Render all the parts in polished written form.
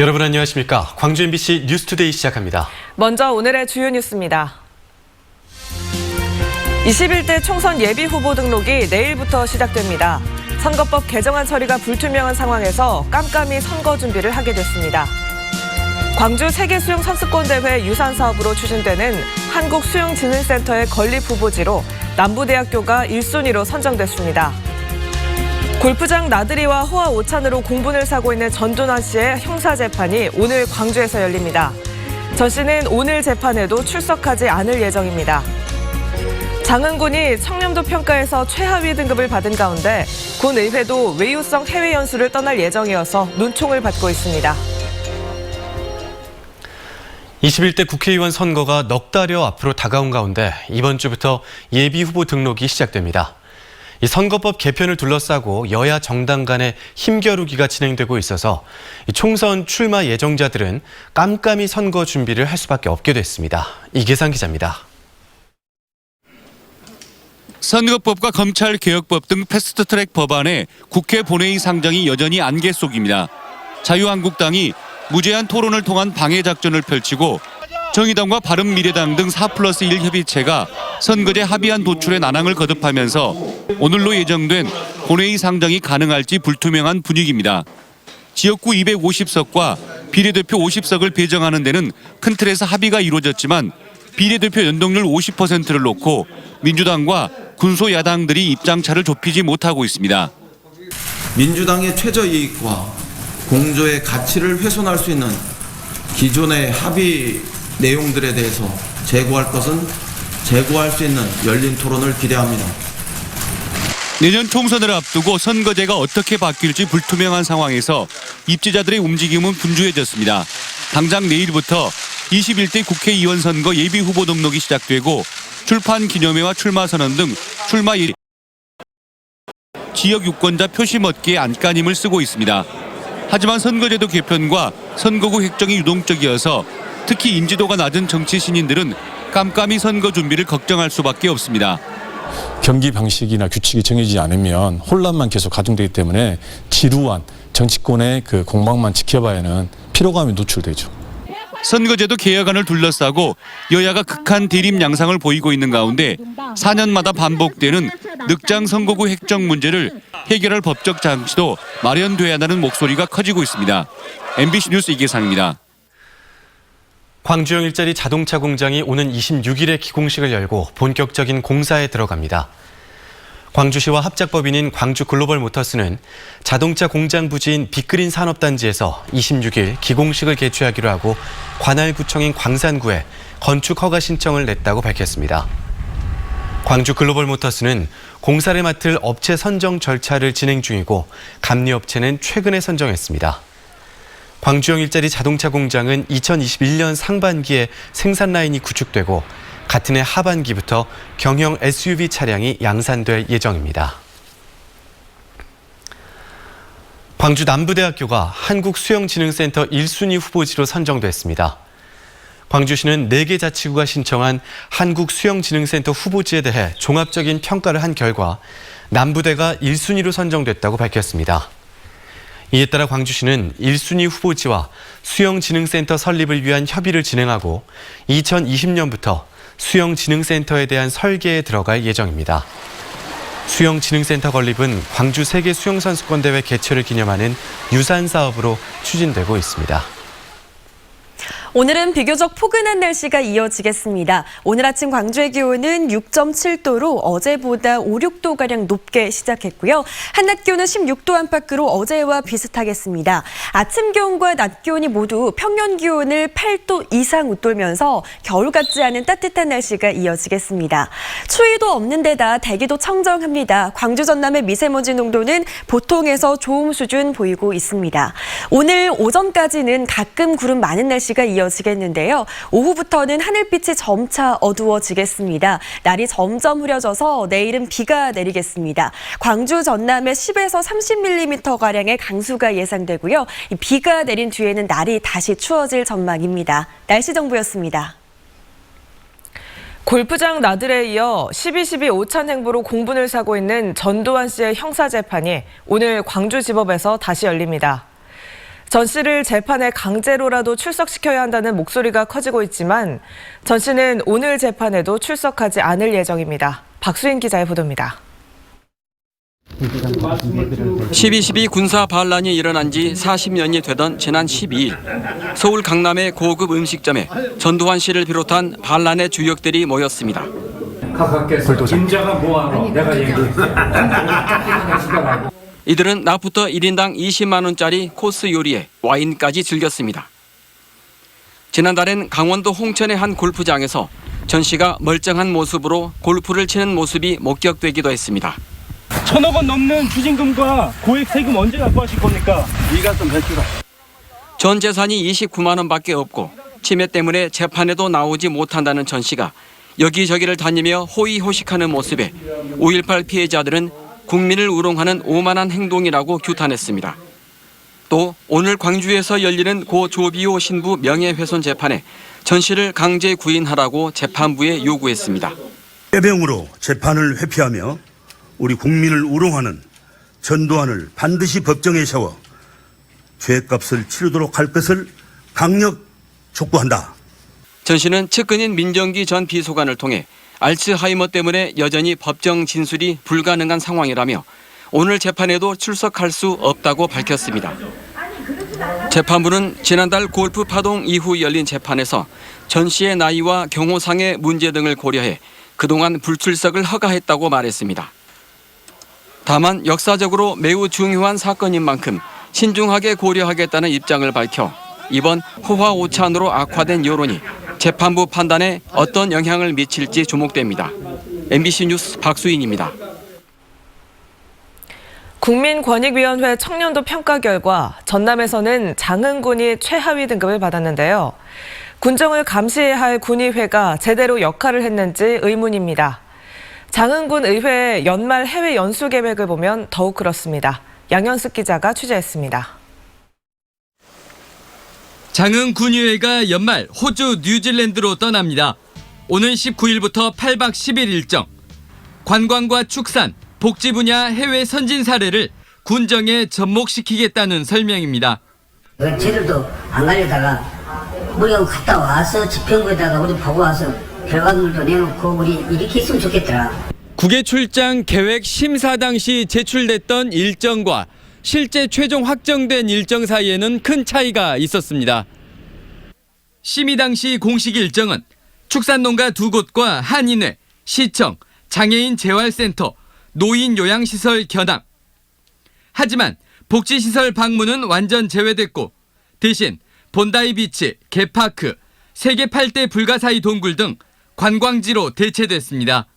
여러분 안녕하십니까? 광주 MBC 뉴스투데이 시작합니다. 먼저 오늘의 주요 뉴스입니다. 21대 총선 예비 후보 등록이 내일부터 시작됩니다. 선거법 개정안 처리가 불투명한 상황에서 깜깜이 선거 준비를 하게 됐습니다. 광주 세계수영선수권대회 유산 사업으로 추진되는 한국수영진흥센터의 건립 후보지로 남부대학교가 1순위로 선정됐습니다. 골프장 나들이와 호화 오찬으로 공분을 사고 있는 전두환 씨의 형사재판이 오늘 광주에서 열립니다. 전 씨는 오늘 재판에도 출석하지 않을 예정입니다. 장흥군이 청렴도 평가에서 최하위 등급을 받은 가운데 군의회도 외유성 해외 연수를 떠날 예정이어서 눈총을 받고 있습니다. 21대 국회의원 선거가 넉 달여 앞으로 다가온 가운데 이번 주부터 예비 후보 등록이 시작됩니다. 이 선거법 개편을 둘러싸고 여야 정당 간의 힘겨루기가 진행되고 있어서 총선 출마 예정자들은 깜깜이 선거 준비를 할 수밖에 없게 됐습니다. 이계상 기자입니다. 선거법과 검찰개혁법 등 패스트트랙 법안에 국회 본회의 상정이 여전히 안개 속입니다. 자유한국당이 무제한 토론을 통한 방해 작전을 펼치고 정의당과 바른미래당 등 4+1 협의체가 선거제 합의안 도출에 난항을 거듭하면서 오늘로 예정된 본회의 상정이 가능할지 불투명한 분위기입니다. 지역구 250석과 비례대표 50석을 배정하는 데는 큰 틀에서 합의가 이루어졌지만 비례대표 연동률 50%를 놓고 민주당과 군소야당들이 입장차를 좁히지 못하고 있습니다. 민주당의 최저이익과 공조의 가치를 훼손할 수 있는 기존의 합의 내용들에 대해서 제고할 것은 제고할 수 있는 열린 토론을 기대합니다. 내년 총선을 앞두고 선거제가 어떻게 바뀔지 불투명한 상황에서 입지자들의 움직임은 분주해졌습니다. 당장 내일부터 21대 국회의원 선거 예비 후보 등록이 시작되고 출판 기념회와 출마 선언 등 출마 예리 지역 유권자 표심 얻기에 안간힘을 쓰고 있습니다. 하지만 선거제도 개편과 선거구 획정이 유동적이어서 특히 인지도가 낮은 정치 신인들은 깜깜이 선거 준비를 걱정할 수밖에 없습니다. 경기 방식이나 규칙이 정해지지 않으면 혼란만 계속 가중되기 때문에 지루한 정치권의 그 공방만 지켜봐야 하는 피로감이 노출되죠. 선거제도 개혁안을 둘러싸고 여야가 극한 대립 양상을 보이고 있는 가운데 4년마다 반복되는 늑장 선거구 획정 문제를 해결할 법적 장치도 마련돼야 한다는 목소리가 커지고 있습니다. MBC 뉴스 이계상입니다. 광주형 일자리 자동차 공장이 오는 26일에 기공식을 열고 본격적인 공사에 들어갑니다. 광주시와 합작법인인 광주글로벌모터스는 자동차 공장 부지인 빅그린 산업단지에서 26일 기공식을 개최하기로 하고 관할구청인 광산구에 건축 허가 신청을 냈다고 밝혔습니다. 광주글로벌모터스는 공사를 맡을 업체 선정 절차를 진행 중이고 감리업체는 최근에 선정했습니다. 광주형 일자리 자동차 공장은 2021년 상반기에 생산 라인이 구축되고 같은 해 하반기부터 경형 SUV 차량이 양산될 예정입니다. 광주 남부대학교가 한국수영진흥센터 1순위 후보지로 선정됐습니다. 광주시는 4개 자치구가 신청한 한국수영진흥센터 후보지에 대해 종합적인 평가를 한 결과 남부대가 1순위로 선정됐다고 밝혔습니다. 이에 따라 광주시는 1순위 후보지와 수영진흥센터 설립을 위한 협의를 진행하고 2020년부터 수영진흥센터에 대한 설계에 들어갈 예정입니다. 수영진흥센터 건립은 광주 세계수영선수권대회 개최를 기념하는 유산 사업으로 추진되고 있습니다. 오늘은 비교적 포근한 날씨가 이어지겠습니다. 오늘 아침 광주의 기온은 6.7도로 어제보다 5, 6도가량 높게 시작했고요. 한낮 기온은 16도 안팎으로 어제와 비슷하겠습니다. 아침 기온과 낮 기온이 모두 평년 기온을 8도 이상 웃돌면서 겨울 같지 않은 따뜻한 날씨가 이어지겠습니다. 추위도 없는 데다 대기도 청정합니다. 광주 전남의 미세먼지 농도는 보통에서 좋음 수준 보이고 있습니다. 오늘 오전까지는 가끔 구름 많은 날씨가 이어지겠는데요. 오후부터는 하늘빛이 점차 어두워지겠습니다. 날이 점점 흐려져서 내일은 비가 내리겠습니다. 광주 전남에 10에서 30mm가량의 강수가 예상되고요. 비가 내린 뒤에는 날이 다시 추워질 전망입니다. 날씨 정보였습니다. 골프장 나들이에 이어 12.12 오찬 행보로 공분을 사고 있는 전두환 씨의 형사재판이 오늘 광주지법에서 다시 열립니다. 전 씨를 재판에 강제로라도 출석시켜야 한다는 목소리가 커지고 있지만 전 씨는 오늘 재판에도 출석하지 않을 예정입니다. 박수인 기자의 보도입니다. 12.12 군사 반란이 일어난 지 40년이 되던 지난 12일 서울 강남의 고급 음식점에 전두환 씨를 비롯한 반란의 주역들이 모였습니다. 가깝게서 임자가 뭐하노? 내가 얘기했어. 이들은 낮부터 1인당 20만 원짜리 코스 요리에 와인까지 즐겼습니다. 지난달엔 강원도 홍천의 한 골프장에서 전 씨가 멀쩡한 모습으로 골프를 치는 모습이 목격되기도 했습니다. 1,000억 원 넘는 추징금과 고액 세금 언제 납부하실 겁니까? 이가 좀 해주라. 전 재산이 29만 원밖에 없고 치매 때문에 재판에도 나오지 못한다는 전 씨가 여기저기를 다니며 호의호식하는 모습에 5.18 피해자들은 국민을 우롱하는 오만한 행동이라고 규탄했습니다. 또 오늘 광주에서 열리는 고 조비오 신부 명예훼손 재판에 전 씨를 강제 구인하라고 재판부에 요구했습니다. 꾀병으로 재판을 회피하며 우리 국민을 우롱하는 전두환을 반드시 법정에 세워 죄값을 치르도록 할 것을 강력 촉구한다. 전 씨는 측근인 민정기 전 비서관을 통해 알츠하이머 때문에 여전히 법정 진술이 불가능한 상황이라며 오늘 재판에도 출석할 수 없다고 밝혔습니다. 재판부는 지난달 골프 파동 이후 열린 재판에서 전 씨의 나이와 경호상의 문제 등을 고려해 그동안 불출석을 허가했다고 말했습니다. 다만 역사적으로 매우 중요한 사건인 만큼 신중하게 고려하겠다는 입장을 밝혀 이번 호화오찬으로 악화된 여론이 재판부 판단에 어떤 영향을 미칠지 주목됩니다. MBC 뉴스 박수인입니다. 국민권익위원회 청년도 평가 결과 전남에서는 장흥군이 최하위 등급을 받았는데요. 군정을 감시해야 할 군의회가 제대로 역할을 했는지 의문입니다. 장흥군 의회 연말 해외 연수 계획을 보면 더욱 그렇습니다. 양현숙 기자가 취재했습니다. 장흥 군의회가 연말 호주, 뉴질랜드로 떠납니다. 오는 19일부터 8박 10일 일정. 관광과 축산, 복지 분야 해외 선진 사례를 군정에 접목시키겠다는 설명입니다. 저희들도 안 가려다가 우리가 갔다 와서 지평구에다가 우리 보고 와서 결과물도 내놓고 우리 이렇게 했으면 좋겠더라. 국외 출장 계획 심사 당시 제출됐던 일정과 실제 최종 확정된 일정 사이에는 큰 차이가 있었습니다. 심의 당시 공식 일정은 축산농가 2곳과 한인회, 시청, 장애인 재활센터, 노인 요양시설 견학. 하지만 복지시설 방문은 완전 제외됐고 대신 본다이 비치, 개파크, 세계 8대 불가사의 동굴 등 관광지로 대체됐습니다.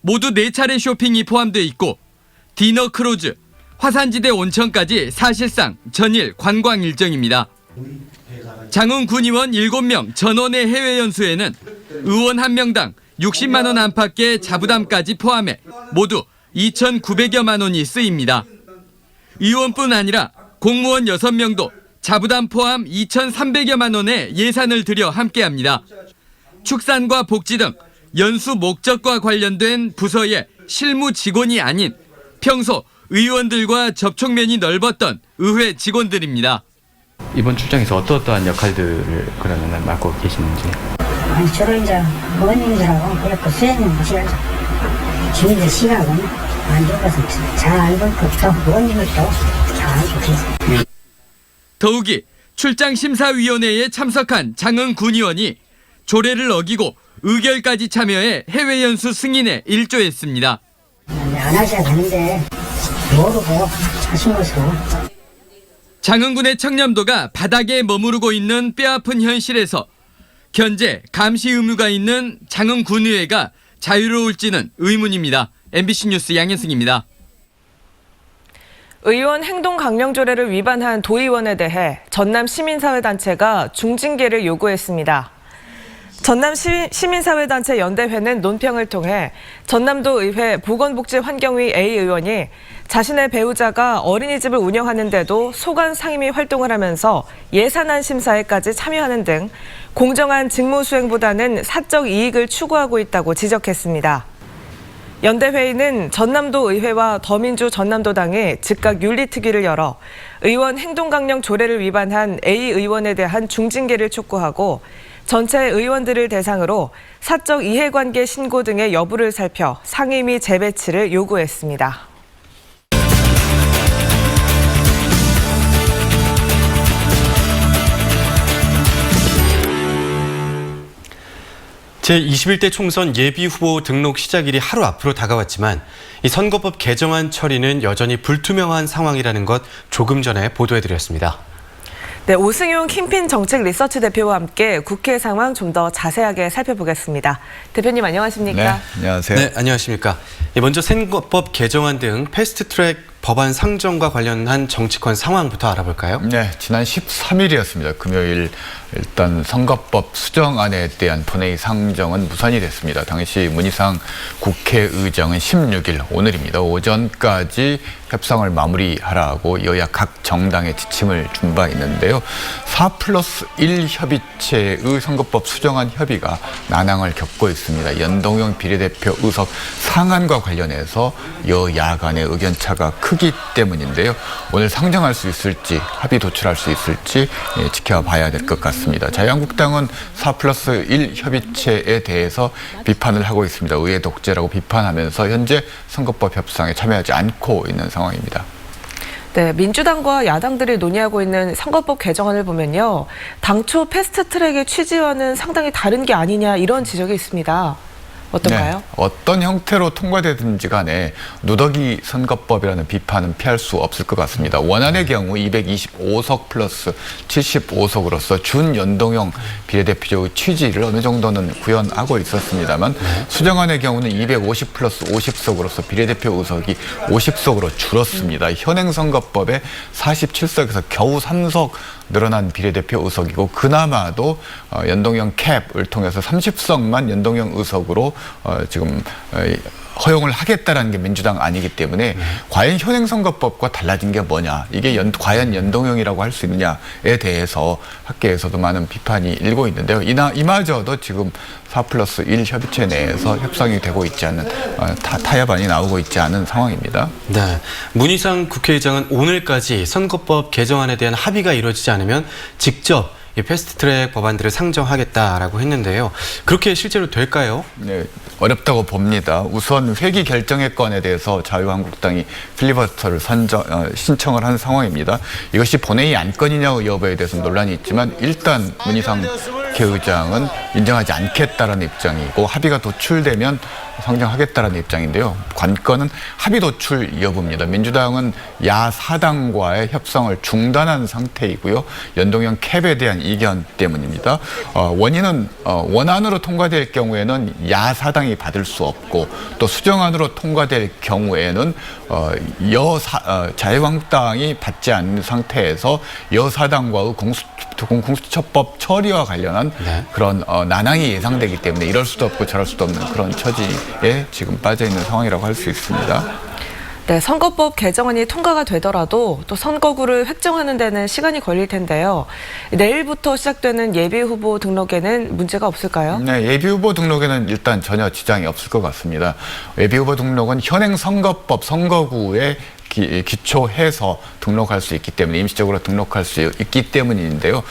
모두 4차례 쇼핑이 포함되어 있고 디너 크루즈, 화산지대 온천까지 사실상 전일 관광 일정입니다. 장흥 군의원 7명 전원의 해외 연수에는 의원 1명당 60만 원 안팎의 자부담까지 포함해 모두 2,900여만 원이 쓰입니다. 의원뿐 아니라 공무원 6명도 자부담 포함 2,300여만 원의 예산을 들여 함께합니다. 축산과 복지 등 연수 목적과 관련된 부서의 실무 직원이 아닌 평소 의원들과 접촉면이 넓었던 의회 직원들입니다. 이번 출장에서 어떠한 역할들을 그러면 맡고 계시는지? 아니 주로 이제 의원님들하고 그렇고 수행님 모셔야죠. 주민들 시각은 안 좋아서 잘 알고 있고 또 의원님들도 잘 알고 계세요. 더욱이 출장심사위원회에 참석한 장흥 군의원이 조례를 어기고 의결까지 참여해 해외 연수 승인에 일조했습니다. 안 하셔야 되는데 모르고 하신 것으로. 장흥군의 청렴도가 바닥에 머무르고 있는 뼈아픈 현실에서 견제, 감시 의무가 있는 장흥군의회가 자유로울지는 의문입니다. MBC 뉴스 양현승입니다. 의원 행동 강령 조례를 위반한 도의원에 대해 전남 시민사회단체가 중징계를 요구했습니다. 전남 시민사회단체 연대회는 논평을 통해 전남도 의회 보건복지환경위 A 의원이 자신의 배우자가 어린이집을 운영하는데도 소관 상임위 활동을 하면서 예산안 심사에까지 참여하는 등 공정한 직무 수행보다는 사적 이익을 추구하고 있다고 지적했습니다. 연대회의는 전남도 의회와 더민주 전남도당에 즉각 윤리특위를 열어 의원 행동강령 조례를 위반한 A 의원에 대한 중징계를 촉구하고 전체 의원들을 대상으로 사적 이해관계 신고 등의 여부를 살펴 상임위 재배치를 요구했습니다. 제21대 총선 예비후보 등록 시작일이 하루 앞으로 다가왔지만 이 선거법 개정안 처리는 여전히 불투명한 상황이라는 것 조금 전에 보도해드렸습니다. 네, 오승용 캠페인 정책 리서치 대표와 함께 국회 상황 좀 더 자세하게 살펴보겠습니다. 대표님 안녕하십니까? 네, 안녕하세요. 네, 안녕하십니까? 먼저 선거법 개정안 등 패스트트랙 법안 상정과 관련한 정치권 상황부터 알아볼까요? 네, 지난 13일이었습니다. 금요일 일단 선거법 수정안에 대한 본회의 상정은 무산이 됐습니다. 당시 문희상 국회의장은 16일 오늘입니다. 오전까지 협상을 마무리하라고 여야 각 정당에 지침을 준 바 있는데요. 4+1 협의체의 선거법 수정안 협의가 난항을 겪고 있습니다. 연동형 비례대표 의석 상한과 관련해서 여야 간의 의견차가 크기 때문인데요. 오늘 상정할 수 있을지 합의 도출할 수 있을지 지켜봐야 될 것 같습니다. 자유한국당은 4+1 협의체에 대해서 비판을 하고 있습니다. 의회 독재라고 비판하면서 현재 선거법 협상에 참여하지 않고 있는 상황입니다. 네, 민주당과 야당들이 논의하고 있는 선거법 개정안을 보면요. 당초 패스트트랙의 취지와는 상당히 다른 게 아니냐 이런 지적이 있습니다. 어떤가요? 네, 어떤 형태로 통과되든지 간에 누더기 선거법이라는 비판은 피할 수 없을 것 같습니다. 원안의 경우 225석 플러스 75석으로서 준연동형 비례대표의 취지를 어느 정도는 구현하고 있었습니다만 수정안의 경우는 250 플러스 50석으로서 비례대표 의석이 50석으로 줄었습니다. 현행 선거법의 47석에서 겨우 3석 늘어난 비례대표 의석이고 그나마도 연동형 캡을 통해서 30석만 연동형 의석으로 지금 허용을 하겠다라는 게 민주당 아니기 때문에 과연 현행 선거법과 달라진 게 뭐냐, 이게 과연 연동형이라고 할 수 있느냐에 대해서 학계에서도 많은 비판이 일고 있는데요. 이마저도 지금 4+1 협의체 내에서 협상이 되고 있지 않은 타협안이 나오고 있지 않은 상황입니다. 네, 문희상 국회의장은 오늘까지 선거법 개정안에 대한 합의가 이루어지지 않으면 직접 이 패스트트랙 법안들을 상정하겠다라고 했는데요. 그렇게 실제로 될까요? 네, 어렵다고 봅니다. 우선 회기 결정의 건에 대해서 자유한국당이 필리버스터를 신청을 한 상황입니다. 이것이 본회의 안건이냐 여부에 대해서 논란이 있지만 일단 문희상 국회의장은 인정하지 않겠다라는 입장이고 합의가 도출되면 상정하겠다라는 입장인데요. 관건은 합의 도출 여부입니다. 민주당은 야4당과의 협상을 중단한 상태이고요. 연동형 캡에 대한 이견 때문입니다. 원인은 원안으로 통과될 경우에는 야4당이 받을 수 없고 또 수정안으로 통과될 경우에는 자유한국당이 받지 않는 상태에서 여4당과의 공수처법 처리와 관련한 그런 난항이 예상되기 때문에 이럴 수도 없고 저럴 수도 없는 그런 처지에 지금 빠져 있는 상황이라고 할 수 있습니다. 네, 선거법 개정안이 통과가 되더라도 또 선거구를 획정하는 데는 시간이 걸릴 텐데요. 내일부터 시작되는 예비후보 등록에는 문제가 없을까요? 네, 예비후보 등록에는 일단 전혀 지장이 없을 것 같습니다. 예비후보 등록은 현행 선거법 선거구에 기초해서 등록할 수 있기 때문에 임시적으로 등록할 수 있기 때문인데요.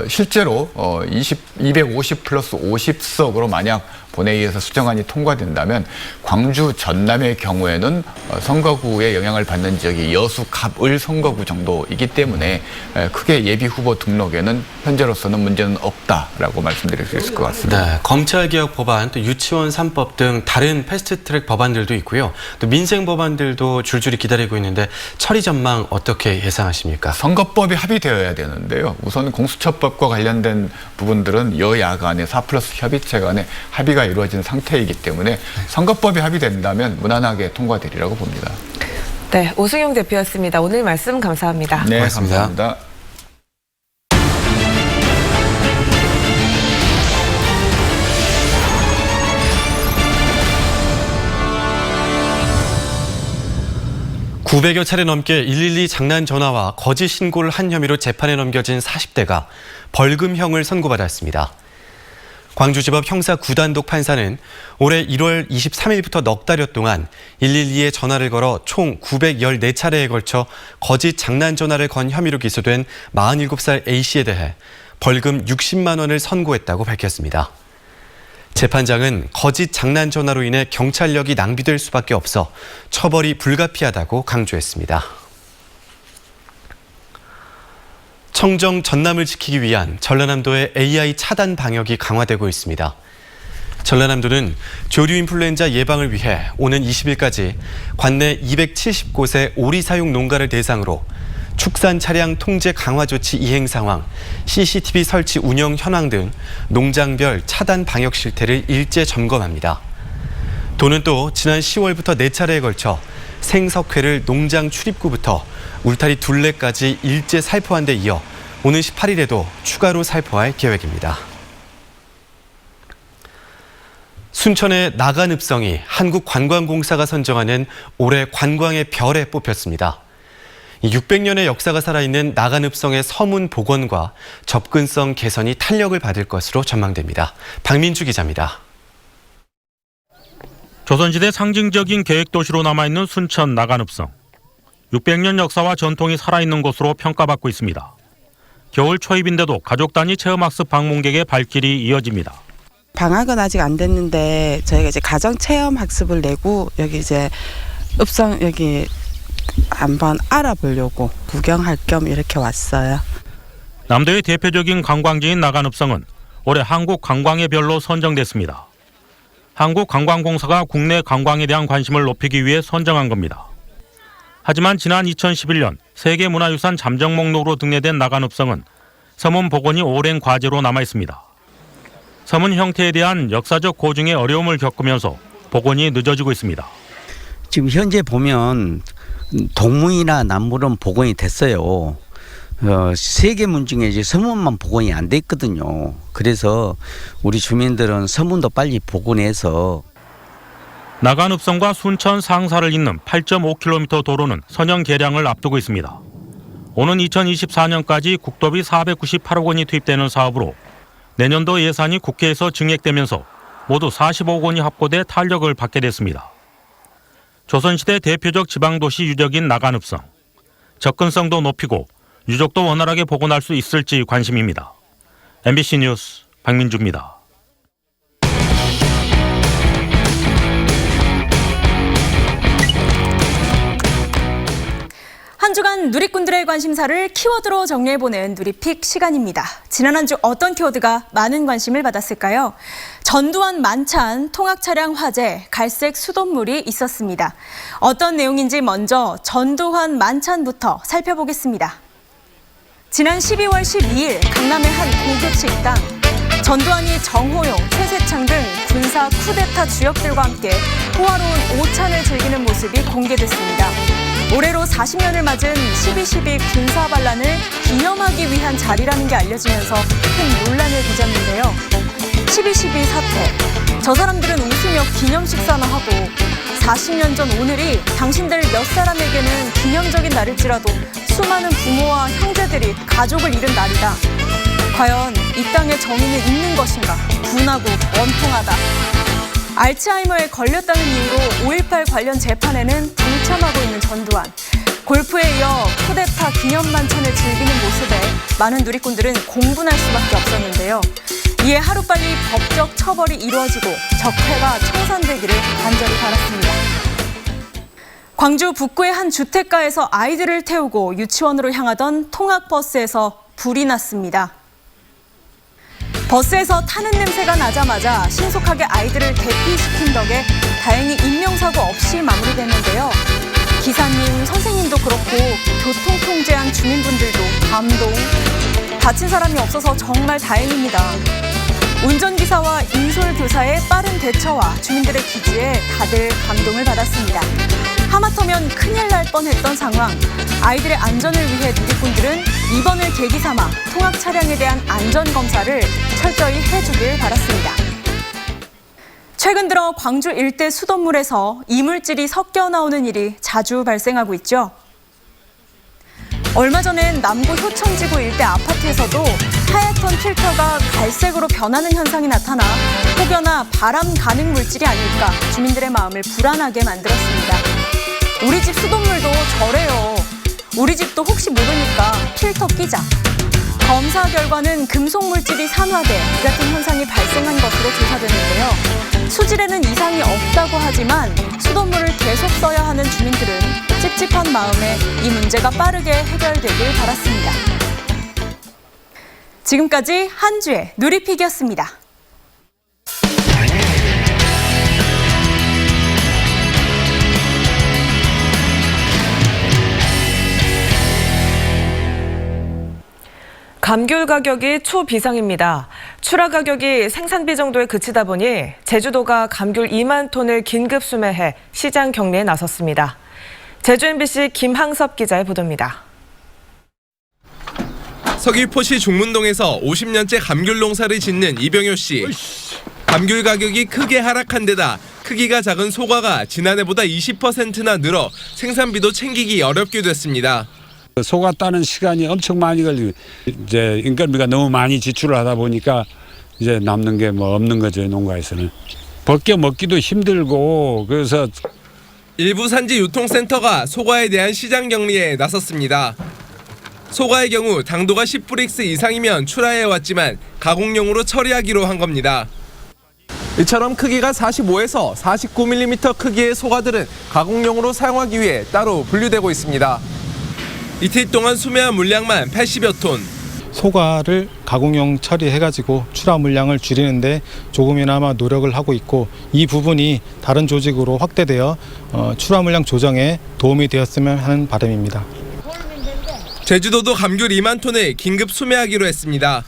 실제로 250 플러스 50석으로 만약 본회의에서 수정안이 통과된다면 광주 전남의 경우에는 선거구에 영향을 받는 지역이 여수 갑을 선거구 정도이기 때문에 크게 예비후보 등록에는 현재로서는 문제는 없다라고 말씀드릴 수 있을 것 같습니다. 네, 검찰개혁 법안, 또 유치원 3법 등 다른 패스트트랙 법안들도 있고요. 또 민생 법안들도 줄줄이 기다리고 있는데 처리 전망 어떻게 예상하십니까? 선거법이 합의되어야 되는데요. 우선 공수처법과 관련된 부분들은 여야 간의 4+ 협의체 간의 합의가 이루어진 상태이기 때문에 선거법이 합의된다면 무난하게 통과되리라고 봅니다. 네, 오승용 대표였습니다. 오늘 말씀 감사합니다. 네, 고맙습니다. 감사합니다. (900여) 차례 넘게 112 장난 전화와 거짓 신고를 한 혐의로 재판에 넘겨진 40대가 벌금형을 선고받았습니다. 광주지법 형사 9단독 판사는 올해 1월 23일부터 넉 달여 동안 112에 전화를 걸어 총 914차례에 걸쳐 거짓 장난 전화를 건 혐의로 기소된 47살 A씨에 대해 벌금 60만 원을 선고했다고 밝혔습니다. 재판장은 거짓 장난 전화로 인해 경찰력이 낭비될 수밖에 없어 처벌이 불가피하다고 강조했습니다. 청정 전남을 지키기 위한 전라남도의 AI 차단 방역이 강화되고 있습니다. 전라남도는 조류 인플루엔자 예방을 위해 오는 20일까지 관내 270곳의 오리 사육 농가를 대상으로 축산 차량 통제 강화 조치 이행 상황, CCTV 설치 운영 현황 등 농장별 차단 방역 실태를 일제 점검합니다. 도는 또 지난 10월부터 4차례에 걸쳐 생석회를 농장 출입구부터 울타리 둘레까지 일제 살포한 데 이어 오는 18일에도 추가로 살포할 계획입니다. 순천의 나간읍성이 한국관광공사가 선정하는 올해 관광의 별에 뽑혔습니다. 600년의 역사가 살아있는 나간읍성의 서문 복원과 접근성 개선이 탄력을 받을 것으로 전망됩니다. 박민주 기자입니다. 조선시대 상징적인 계획도시로 남아있는 순천 나간읍성. 600년 역사와 전통이 살아있는 곳으로 평가받고 있습니다. 겨울 초입인데도 가족 단위 체험학습 방문객의 발길이 이어집니다. 방학은 아직 안 됐는데 저희가 이제 가정 체험 학습을 내고 여기 이제 읍성 여기 한번 알아보려고 구경할 겸 이렇게 왔어요. 남도의 대표적인 관광지인 나간읍성은 올해 한국 관광의 별로 선정됐습니다. 한국관광공사가 국내 관광에 대한 관심을 높이기 위해 선정한 겁니다. 하지만 지난 2011년 세계문화유산 잠정 목록으로 등재된 나간읍성은 서문 복원이 오랜 과제로 남아 있습니다. 서문 형태에 대한 역사적 고증의 어려움을 겪으면서 복원이 늦어지고 있습니다. 지금 현재 보면 동문이나 남물은 복원이 됐어요. 세 개 문 중에 이제 서문만 복원이 안 돼 있거든요. 그래서 우리 주민들은 서문도 빨리 복원해서. 나간읍성과 순천 상사를 잇는 8.5km 도로는 선형 개량을 앞두고 있습니다. 오는 2024년까지 국도비 498억 원이 투입되는 사업으로 내년도 예산이 국회에서 증액되면서 모두 40억 원이 합고돼 탄력을 받게 됐습니다. 조선시대 대표적 지방도시 유적인 나간읍성. 접근성도 높이고 유적도 원활하게 복원할 수 있을지 관심입니다. MBC 뉴스 박민주입니다. 한 주간 누리꾼들의 관심사를 키워드로 정리해보는 누리픽 시간입니다. 지난 한 주 어떤 키워드가 많은 관심을 받았을까요? 전두환 만찬, 통학차량 화재, 갈색 수돗물이 있었습니다. 어떤 내용인지 먼저 전두환 만찬부터 살펴보겠습니다. 지난 12월 12일 강남의 한 고급 식당. 전두환이 정호용, 최세창 등 군사 쿠데타 주역들과 함께 호화로운 오찬을 즐기는 모습이 공개됐습니다. 올해로 40년을 맞은 12.12 군사반란을 기념하기 위한 자리라는 게 알려지면서 큰 논란을 빚었는데요. 12.12 사태. 저 사람들은 웃으며 기념 식사나 하고 40년 전 오늘이 당신들 몇 사람에게는 기념적인 날일지라도 수많은 부모와 형제들이 가족을 잃은 날이다. 과연 이 땅에 정의는 있는 것인가? 분하고 원통하다. 알츠하이머에 걸렸다는 이유로 5.18 관련 재판에는 동참하고 있는 전두환. 골프에 이어 쿠데타 기념 만찬을 즐기는 모습에 많은 누리꾼들은 공분할 수밖에 없었는데요. 이에 하루빨리 법적 처벌이 이루어지고 적폐가 청산되기를 간절히 바랐습니다. 광주 북구의 한 주택가에서 아이들을 태우고 유치원으로 향하던 통학버스에서 불이 났습니다. 버스에서 타는 냄새가 나자마자 신속하게 아이들을 대피시킨 덕에 다행히 인명사고 없이 마무리됐는데요. 기사님, 선생님도 그렇고 교통 통제한 주민분들도 감동. 다친 사람이 없어서 정말 다행입니다. 운전기사와 인솔교사의 빠른 대처와 주민들의 기지에 다들 감동을 받았습니다. 하마터면 큰일 날 뻔했던 상황. 아이들의 안전을 위해 누리꾼들은 이번을 계기 삼아 통학 차량에 대한 안전검사를 철저히 해주길 바랐습니다. 최근 들어 광주 일대 수돗물에서 이물질이 섞여 나오는 일이 자주 발생하고 있죠. 얼마 전엔 남구 효천지구 일대 아파트에서도 하얗던 필터가 갈색으로 변하는 현상이 나타나 혹여나 바람 가능 물질이 아닐까 주민들의 마음을 불안하게 만들었습니다. 우리 집 수돗물도 저래요. 우리 집도 혹시 모르니까 필터 끼자. 검사 결과는 금속 물질이 산화돼 이 같은 현상이 발생한 것으로 조사되는데요. 수질에는 이상이 없다고 하지만 수돗물을 계속 써야 하는 주민들은 찝찝한 마음에 이 문제가 빠르게 해결되길 바랐습니다. 지금까지 한 주의 누리픽이었습니다. 감귤 가격이 초비상입니다. 출하 가격이 생산비 정도에 그치다 보니 제주도가 감귤 2만 톤을 긴급 수매해 시장 격리에 나섰습니다. 제주 MBC 김항섭 기자의 보도입니다. 서귀포시 중문동에서 50년째 감귤 농사를 짓는 이병효 씨. 감귤 가격이 크게 하락한 데다 크기가 작은 소과가 지난해보다 20%나 늘어 생산비도 챙기기 어렵게 됐습니다. 소가 따는 시간이 엄청 많이 걸리고 이제 인건비가 너무 많이 지출을 하다 보니까 이제 남는 게 뭐 없는 거죠, 농가에서는. 벗겨 먹기도 힘들고 그래서 일부 산지 유통센터가 소과에 대한 시장 격리에 나섰습니다. 소과의 경우 당도가 10브릭스 이상이면 출하해왔지만 가공용으로 처리하기로 한 겁니다. 이처럼 크기가 45에서 49mm 크기의 소과들은 가공용으로 사용하기 위해 따로 분류되고 있습니다. 이틀 동안 수매한 물량만 80여 톤. 소과를 가공용 처리해가지고 출하 물량을 줄이는데 조금이나마 노력을 하고 있고 이 부분이 다른 조직으로 확대되어 출하 물량 조정에 도움이 되었으면 하는 바람입니다. 제주도도 감귤 2만 톤을 긴급 수매하기로 했습니다.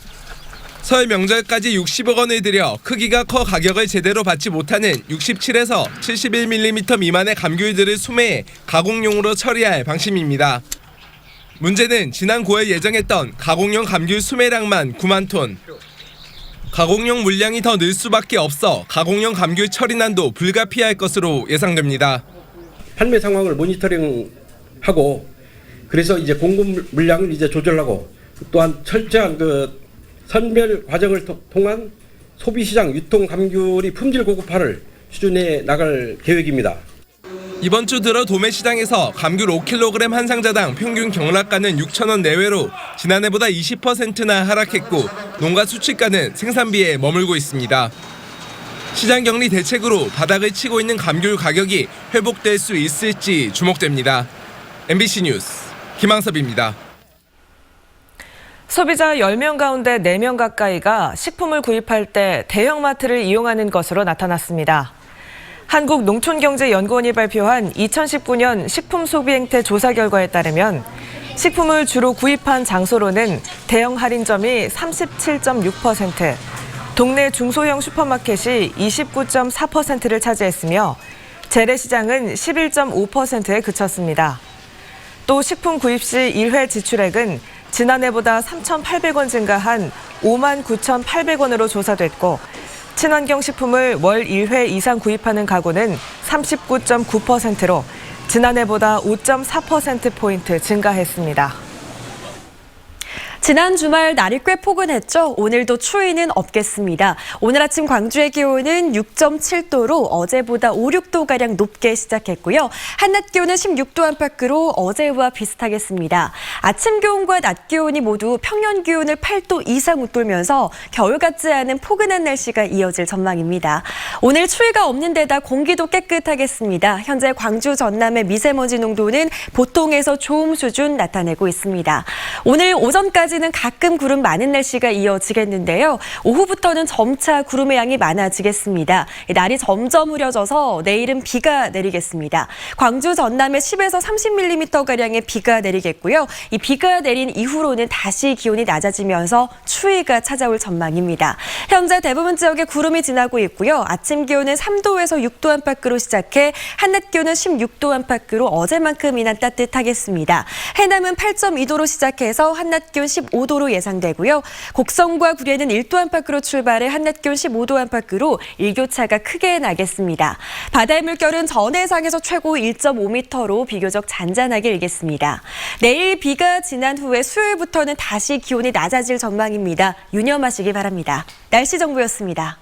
설 명절까지 60억 원을 들여 크기가 커 가격을 제대로 받지 못하는 67에서 71mm 미만의 감귤들을 수매해 가공용으로 처리할 방침입니다. 문제는 지난 9월 예정했던 가공용 감귤 수매량만 9만 톤. 가공용 물량이 더 늘 수밖에 없어 가공용 감귤 처리난도 불가피할 것으로 예상됩니다. 판매 상황을 모니터링하고 그래서 이제 공급 물량을 이제 조절하고 또한 철저한 선별 과정을 통한 소비시장 유통 감귤이 품질 고급화를 추진해 나갈 계획입니다. 이번 주 들어 도매시장에서 감귤 5kg 한 상자당 평균 경락가는 6,000원 내외로 지난해보다 20%나 하락했고 농가 수출가는 생산비에 머물고 있습니다. 시장 격리 대책으로 바닥을 치고 있는 감귤 가격이 회복될 수 있을지 주목됩니다. MBC 뉴스 김항섭입니다. 소비자 10명 가운데 4명 가까이가 식품을 구입할 때 대형마트를 이용하는 것으로 나타났습니다. 한국농촌경제연구원이 발표한 2019년 식품소비행태 조사 결과에 따르면 식품을 주로 구입한 장소로는 대형 할인점이 37.6%, 동네 중소형 슈퍼마켓이 29.4%를 차지했으며 재래시장은 11.5%에 그쳤습니다. 또 식품 구입 시 1회 지출액은 지난해보다 3,800원 증가한 59,800원으로 조사됐고 친환경 식품을 월 1회 이상 구입하는 가구는 39.9%로 지난해보다 5.4%포인트 증가했습니다. 지난 주말 날이 꽤 포근했죠. 오늘도 추위는 없겠습니다. 오늘 아침 광주의 기온은 6.7도로 어제보다 5, 6도가량 높게 시작했고요. 한낮 기온은 16도 안팎으로 어제와 비슷하겠습니다. 아침 기온과 낮 기온이 모두 평년 기온을 8도 이상 웃돌면서 겨울 같지 않은 포근한 날씨가 이어질 전망입니다. 오늘 추위가 없는 데다 공기도 깨끗하겠습니다. 현재 광주 전남의 미세먼지 농도는 보통에서 좋음 수준 나타내고 있습니다. 오늘 오전까지 는 가끔 구름 많은 날씨가 이어지겠는데요. 오후부터는 점차 구름의 양이 많아지겠습니다. 날이 점점 흐려져서 내일은 비가 내리겠습니다. 광주 전남에 10에서 30mm가량의 비가 내리겠고요. 이 비가 내린 이후로는 다시 기온이 낮아지면서 추위가 찾아올 전망입니다. 현재 대부분 지역에 구름이 지나고 있고요. 아침 기온은 3도에서 6도 안팎으로 시작해 한낮 기온은 16도 안팎으로 어제만큼이나 따뜻하겠습니다. 해남은 8.2도로 시작해서 10도에서 한낮 기온 15도로 예상되고요. 곡성과 구례는 1도 안팎으로 출발해 한낮 기온 15도 안팎으로 일교차가 크게 나겠습니다. 바다의 물결은 전해상에서 최고 1.5m로 비교적 잔잔하게 일겠습니다. 내일 비가 지난 후에 수요일부터는 다시 기온이 낮아질 전망입니다. 유념하시기 바랍니다. 날씨 정보였습니다.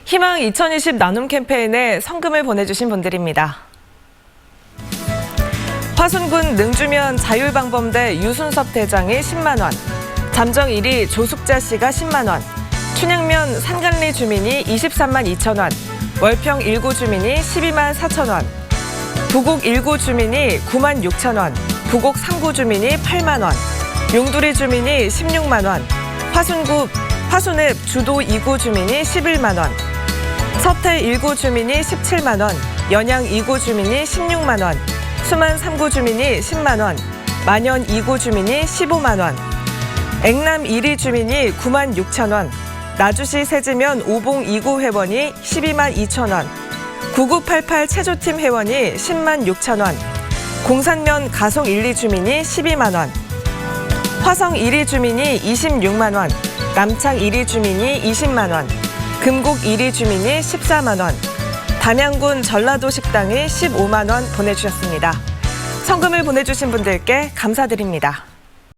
희망 2020 나눔 캠페인에 성금을 보내주신 분들입니다. 화순군 능주면 자율방범대 유순섭 대장이 10만 원, 잠정 1위 조숙자 씨가 10만 원, 춘향면 산간리 주민이 23만 2천 원, 월평 1구 주민이 12만 4천 원, 부곡 1구 주민이 9만 6천 원, 부곡 3구 주민이 8만 원, 용두리 주민이 16만 원, 화순읍 주도 2구 주민이 11만 원, 서태 1구 주민이 17만 원, 연양 2구 주민이 16만 원, 수만 3구 주민이 10만 원, 만연 2구 주민이 15만 원, 앵남 1위 주민이 9만 6천 원, 나주시 세지면 오봉 2구 회원이 12만 2천 원, 9988 체조팀 회원이 10만 6천 원, 공산면 가송 1, 2 주민이 12만 원, 화성 1위 주민이 26만 원, 남창 1위 주민이 20만 원, 금곡 1위 주민이 14만 원, 담양군 전라도 식당이 15만 원 보내주셨습니다. 성금을 보내주신 분들께 감사드립니다.